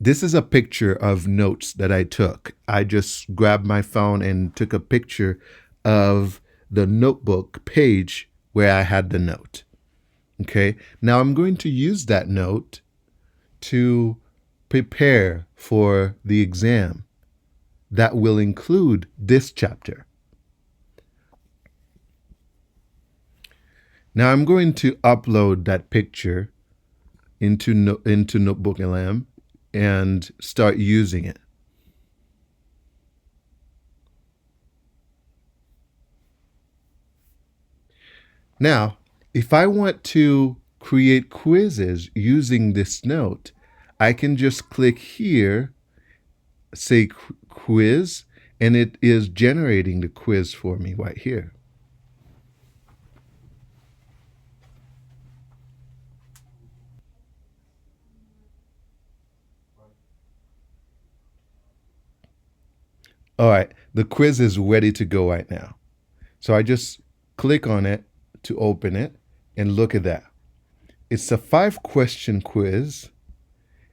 This is a picture of notes that I took. I just grabbed my phone and took a picture of the notebook page where I had the note. Okay, now I'm going to use that note to prepare for the exam that will include this chapter. Now I'm going to upload that picture into NotebookLM and start using it. Now, if I want to create quizzes using this note, I can just click here, say quiz, and it is generating the quiz for me right here. All right, the quiz is ready to go right now. So I just click on it to open it, and look at that. It's a 5-question quiz,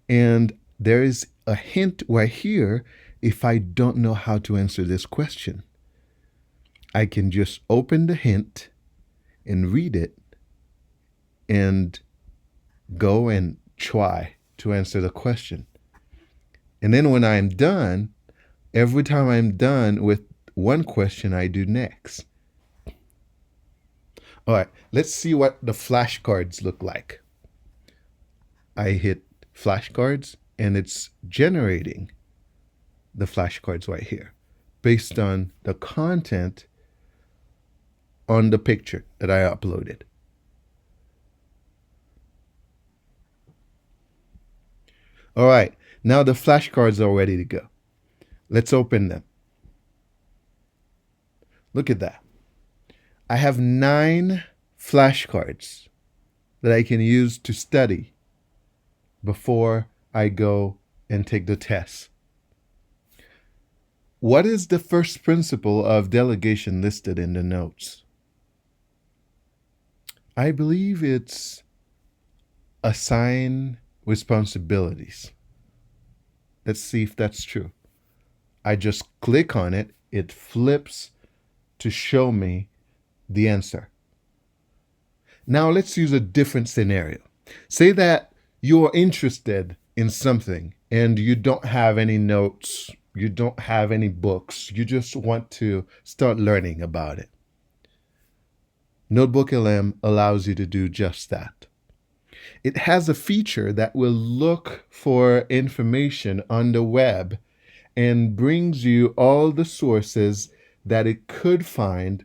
and there is a hint right here if I don't know how to answer this question. I can just open the hint and read it and go and try to answer the question. And then when I'm done, every time I'm done with one question, I do next. All right, let's see what the flashcards look like. I hit flashcards and it's generating the flashcards right here based on the content on the picture that I uploaded. All right, now the flashcards are ready to go. Let's open them. Look at that. I have 9 flashcards that I can use to study before I go and take the test. What is the first principle of delegation listed in the notes? I believe it's assign responsibilities. Let's see if that's true. I just click on it, it flips to show me the answer. Now let's use a different scenario. Say that you're interested in something and you don't have any notes, you don't have any books, you just want to start learning about it. NotebookLM allows you to do just that. It has a feature that will look for information on the web and brings you all the sources that it could find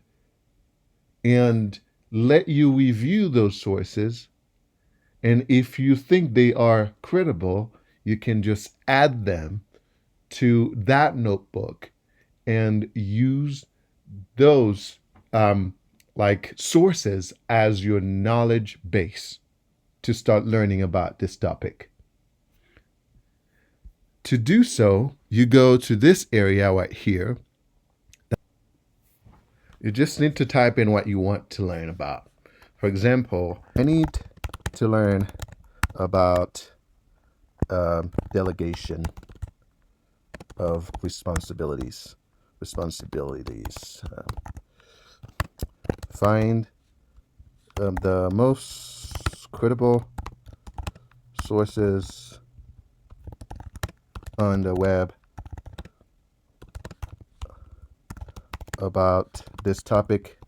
and let you review those sources. And if you think they are credible, you can just add them to that notebook and use those like sources as your knowledge base to start learning about this topic. To do so, you go to this area right here. You just need to type in what you want to learn about. For example, I need to learn about delegation of responsibilities. Find the most credible sources on the web about this topic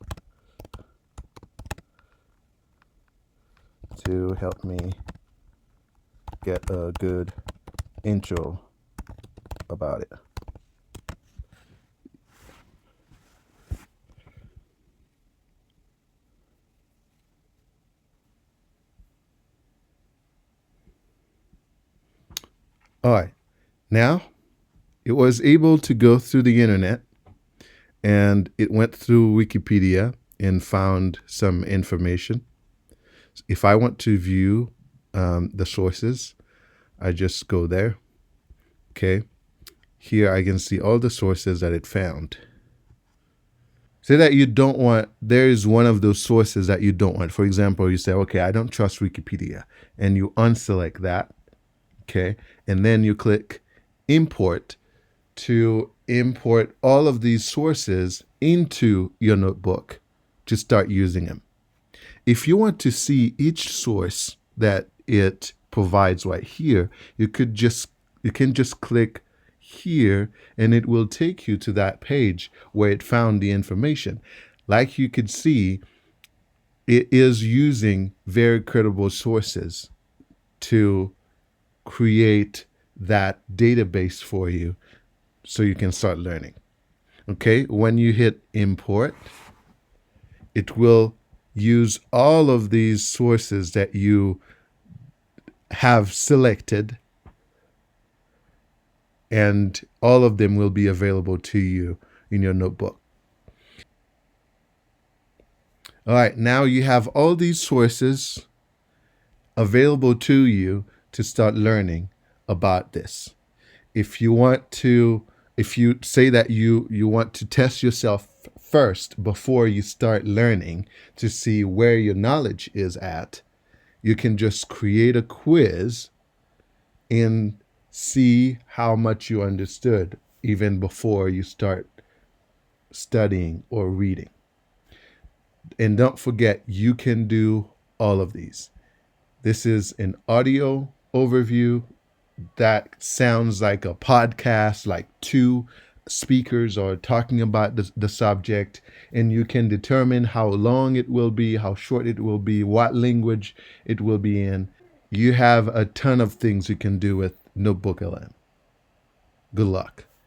to help me get a good intro about it. All right, now it was able to go through the internet and it went through Wikipedia and found some information. If I want to view the sources, I just go there. Okay, here I can see all the sources that it found. Say that you don't want, there is one of those sources that you don't want. For example, you say, okay, I don't trust Wikipedia, and you unselect that. Okay. And then you click import to import all of these sources into your notebook to start using them. If you want to see each source that it provides right here, you can just click here and it will take you to that page where it found the information. Like you could see, it is using very credible sources to create that database for you so you can start learning. Okay, when you hit import, it will use all of these sources that you have selected, and all of them will be available to you in your notebook. All right, now you have all these sources available to you to start learning about this. If you want to, if you say that you want to test yourself first before you start learning to see where your knowledge is at, you can just create a quiz and see how much you understood even before you start studying or reading. And don't forget, you can do all of these. This is an audio overview that sounds like a podcast, like two speakers are talking about the subject, and you can determine how long it will be, how short it will be, what language it will be in. You have a ton of things you can do with NotebookLM. Good luck.